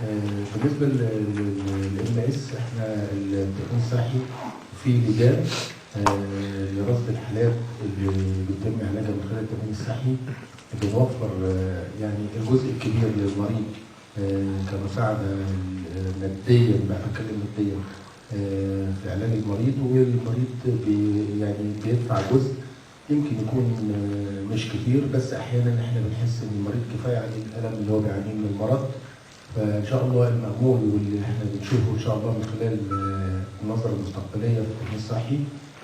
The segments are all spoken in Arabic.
بالنسبه للMS احنا التامين الصحي في لجان لرصد الحالات اللي بيتم علاجها من خلال التامين الصحي. بنوفر يعني الجزء الكبير للمريض كمساعده ماديا، بقى بتكلم ماديا في علاج المريض، والمريض يعني بيدفع جزء يمكن يكون مش كتير، بس احيانا احنا بنحس ان المريض كفايه عليه الالم اللي هو بيعانيه من المرض. فان شاء الله المأمول واللي احنا بنشوفه ان شاء الله من خلال النظره المستقبليه في التامين الصحي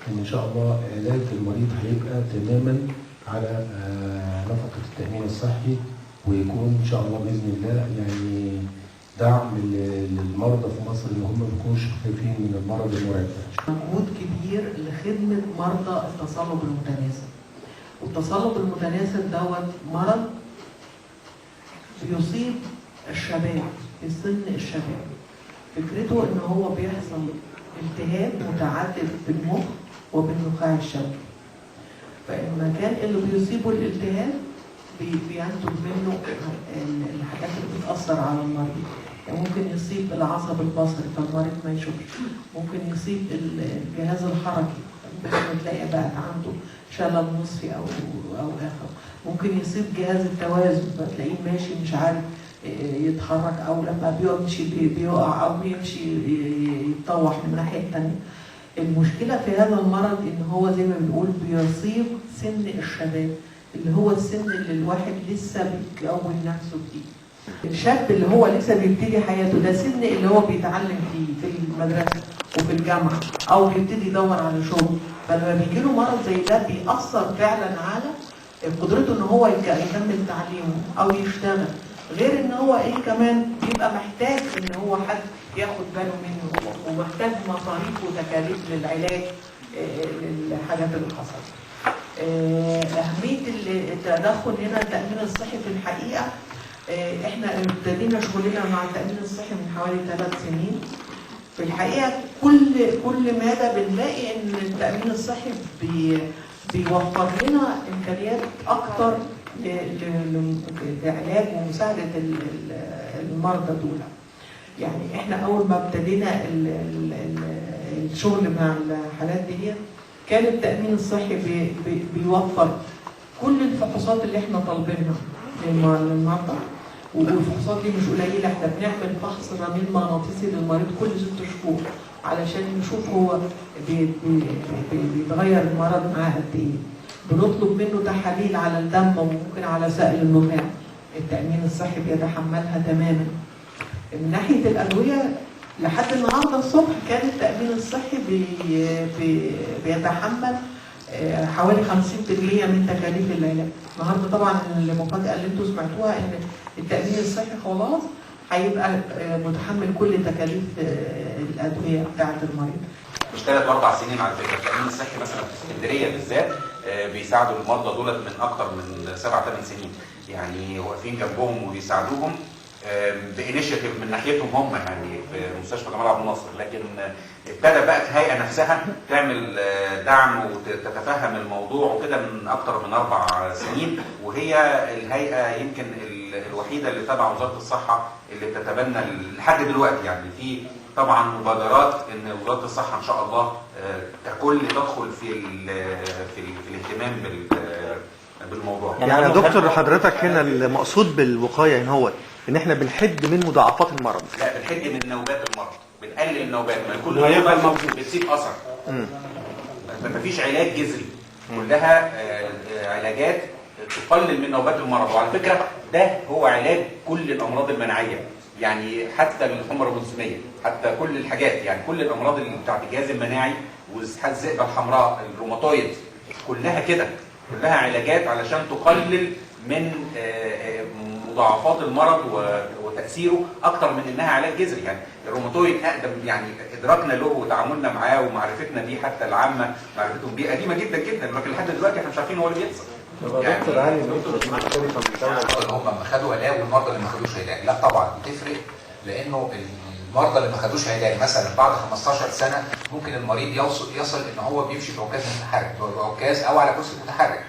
ان شاء الله علاج المريض هيبقى تماما على نفقه التامين الصحي، ويكون ان شاء الله باذن الله يعني دعم للمرضى في مصر ان هم ما يكونوش خايفين من المرض المرعب. مجهود كبير لخدمه مرضى التصلب المتناسب. والتصلب المتناسب دوت مرض بيصيب الشباب في سن الشباب. فكرته ان هو بيحصل التهاب متعدد بالمخ وبالنخاع الشوكي. فالمكان اللي بيصيبه الالتهاب بينتج منه الحاجات اللي بتأثر على المريض. يعني ممكن يصيب العصب البصري فالمريض ما يشوفش، ممكن يصيب الجهاز الحركي ممكن تلاقي بقى عنده شلل نصفي او اخر، ممكن يصيب جهاز التوازن فتلاقيه ماشي مش عارف يتحرك، او لما بيمشي بيقع او بيمشي يتطوح من الناحيه الثانيه. المشكله في هذا المرض ان هو زي ما بنقول بيصيب سن الشباب، اللي هو السن اللي الواحد لسه بيكون نفسه فيه. الشاب اللي هو لسه بيبتدي حياته ده سن اللي هو بيتعلم فيه في المدرسه وفي الجامعه او بيبتدي يدور على شغل. فلما بيجي له مرض زي ده بيأثر فعلا على قدرته ان هو يكمل تعليمه او يشتغل. غير ان هو كمان بيبقى محتاج ان هو حد ياخد باله منه، ومحتاج مصاريف وتكاليف للعلاج للحاجات اللي حصلت. اهميه التدخل هنا التامين الصحي في الحقيقه احنا ابتدينا شغلنا مع التامين الصحي من حوالي 3 سنين. في الحقيقه كل ماذا بنلاقي ان التامين الصحي بيوفر لنا امكانيات اكتر لعلاج ومساعده المرضى دول. يعني احنا اول ما ابتدينا الشغل مع الحالات دي كان التامين الصحي بيوفر كل الفحوصات اللي احنا طالبينها للمرضى، والفحوصات دي مش قليله. احنا بنعمل فحص رنين مغناطيسي للمريض كل 6 شهور علشان نشوف هو بيتغير المرض معاه قد ايه. بنطلب منه تحاليل على الدم وممكن على سائل النخاع، التامين الصحي بيتحملها تماما. من ناحيه الادويه لحد النهارده الصبح كان التامين الصحي بيتحمل حوالي 50% من تكاليف العلاج. النهارده طبعا المفاجاه اللي انتم سمعتوها ان التامين الصحي خلاص هيبقى متحمل كل تكاليف الادويه بتاعه المريض. مش 3 و4 سنين على فكره، التامين الصحي مثلا في اسكندريه بالذات بيساعدوا المرضى دولت من اكتر من 7 8 سنين، يعني واقفين جنبهم وبيساعدوهم بانيشيتيف من ناحيتهم هم، يعني في مستشفى جمال عبد الناصر. لكن ابتدى بقى الهيئه نفسها تعمل دعم وتتفهم الموضوع وكده من اكتر من 4 سنين، وهي الهيئه يمكن الوحيده اللي تبع وزاره الصحه اللي بتتبنى لحد دلوقتي. يعني في طبعا مبادرات ان وزاره الصحه ان شاء الله ككل تدخل في الاهتمام بالموضوع. يعني يا دكتور حضرتك هنا المقصود بالوقايه ان هو ان احنا بنحد من مضاعفات المرض؟ لا، بنحد من نوبات المرض، بنقلل النوبات، ما كل نوبه بتسيب اثر. مفيش علاج جذري، كلها علاجات تقلل من نوبات المرض. وعلى فكره ده هو علاج كل الامراض المناعيه، يعني حتى الحمى الروماتيزميه، حتى كل الحاجات، يعني كل الامراض اللي بتاعت الجهاز المناعي وازحاج الذئبه الحمراء الروماتويد كلها كده، كلها علاجات علشان تقلل من مضاعفات المرض وتاثيره اكتر من انها علاج جذري. يعني الروماتويد اقدم، يعني ادراكنا له وتعاملنا معاه ومعرفتنا بيه حتى العامه معرفتهم بيه قديمه جدا جدا، لكن لحد دلوقتي احنا مش عارفين هو اللي بيحصل. يعني دكتور علي هم ما خدوا علاج والمرضى اللي ما خدوش علاج، لا طبعا بتفرق، لانه المرضى اللي ما خدوش علاج مثلا بعد 15 سنه ممكن المريض يصل ان هو بيمشي بعكاز متحرك، بعكاز او على كرسي متحرك.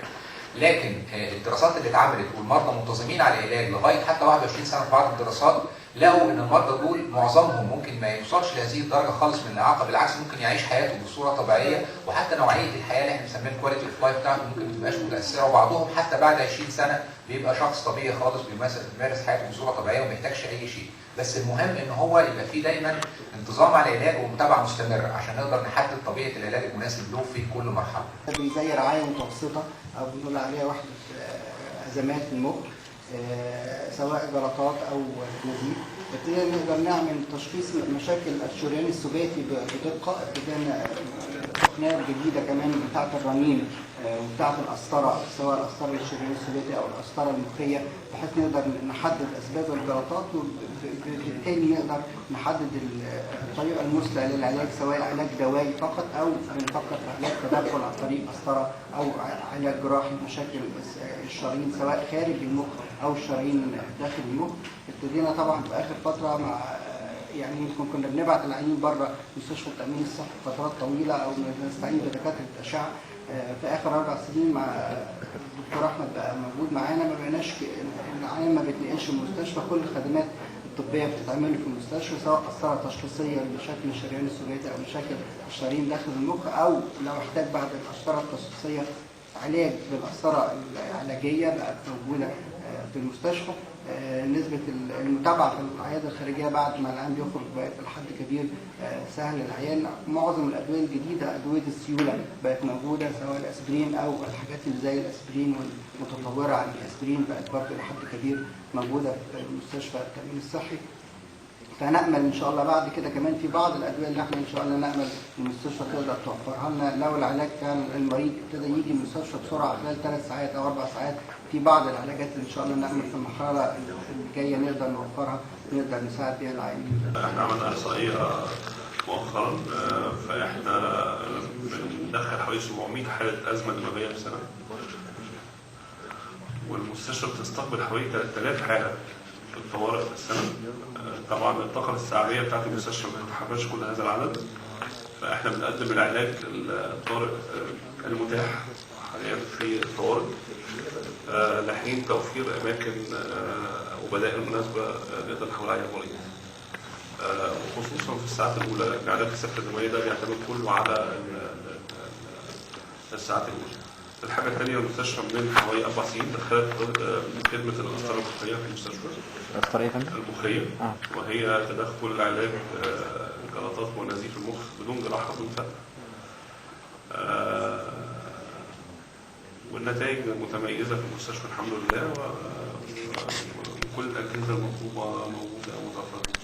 لكن الدراسات اللي اتعملت والمرضى منتظمين على العلاج لغايه حتى 21 سنه في بعض الدراسات لقوا ان المرضى دول معظمهم ممكن ما يوصلش لهذه الدرجه خالص من الاعاقه، بالعكس ممكن يعيش حياته بصوره طبيعيه، وحتى نوعيه الحياه اللي احنا بنسميها الكواليتي اوف لايف بتاعته ممكن ما تبقاش متاثره، وبعضهم حتى بعد 20 سنه بيبقى شخص طبيعي خالص بيمارس حياته بصوره طبيعيه وما يحتاجش اي شيء. بس المهم ان هو يبقى فيه دايما انتظام على العلاج ومتابعه مستمره عشان نقدر نحدد طبيعه العلاج المناسب له في كل مرحله. زي رعايه متوسطه او بنقول عليها وحده ازمات المخ، سواء جلطات او نزيف، ابتدينا نقدر نعمل تشخيص مشاكل الشريان السباتي بدقه، ابتدينا تقنيات جديده كمان بتاعه الرنين وبتاعه القسطره، سواء القسطره الشريان السباتي او القسطره المخيه، بحيث نقدر نحدد اسباب الجلطات وبالتالي نقدر نحدد الطريقه المثلى للعلاج، سواء علاج دوائي فقط او بنفكر في علاج تدخل عن طريق قسطره او علاج جراحي لمشاكل الشرايين سواء خارج المخ او الشرايين داخل المخ. ابتدينا طبعا في اخر فتره مع يعني يمكن كنا بنبعت العيانين بره مستشفى التامين الصحي فترات طويله او نستعين بدكاتره الاشعه. في اخر 4 سنين مع الدكتور احمد بقى موجود معانا، ما بقيناش العيان ما بيتنقلش من المستشفى، كل الخدمات الطبيه بتتعمل في المستشفى، سواء قسطره تشخيصيه لمشاكل الشريان السباتي او مشاكل الشرايين داخل المخ، او لو احتاج بعد القسطره التشخيصيه علاج بالقسطره العلاجيه بقت موجوده في المستشفى. نسبة المتابعة في العيادة الخارجية بعد ما العيان بيخرج بقت لحد كبير سهل للعيان. معظم الأدوية الجديدة أدوية السيولة بقت موجودة، سواء الأسبرين أو الحاجات اللي زي الأسبرين والمتطورة عن الأسبرين بقت برضه لحد كبير موجودة في مستشفى التأمين الصحي. فنأمل إن شاء الله بعد كده كمان في بعض الأدوية اللي احنا إن شاء الله نأمل المستشفى تقدر توفرها لنا لو العلاج كان المريض ابتدى يجي من المستشفى بسرعة خلال 3 ساعات أو 4 ساعات. في بعض العلاجات اللي إن شاء الله نأمل في المرحلة اللي جاية نقدر نوفرها نقدر نساعد بيها العيانين. احنا عملنا إحصائية مؤخرا، فاحنا بندخل حوالي 700 حالة أزمة دماغية في السنة، والمستشفى بتستقبل حوالي 3000 حالة في الطوارئ في السنة. طبعا الطاقة الاستيعابية بتاعت المستشفى ما بتتحملش كل هذا العدد، فاحنا بنقدم العلاج الطارئ المتاح حاليا في الطوارئ لحين توفير اماكن وبدائل مناسبه نقدر نحول عليها المريض، وخصوصا في الساعات الاولى. لان علاج السكته الدمويه ده بيعتمد كله على الساعات الاولى. الحاجه الثانيه، المستشفى من حوالي 4 سنين دخلت خدمه القسطره المخيه في المستشفى. المخيه وهي تدخل علاج جلطات ونزيف المخ بدون جراحه بدون فتح. والنتائج متميزه في المستشفى الحمد لله، وكل الاجهزه المطلوبه موجوده ومتوفره.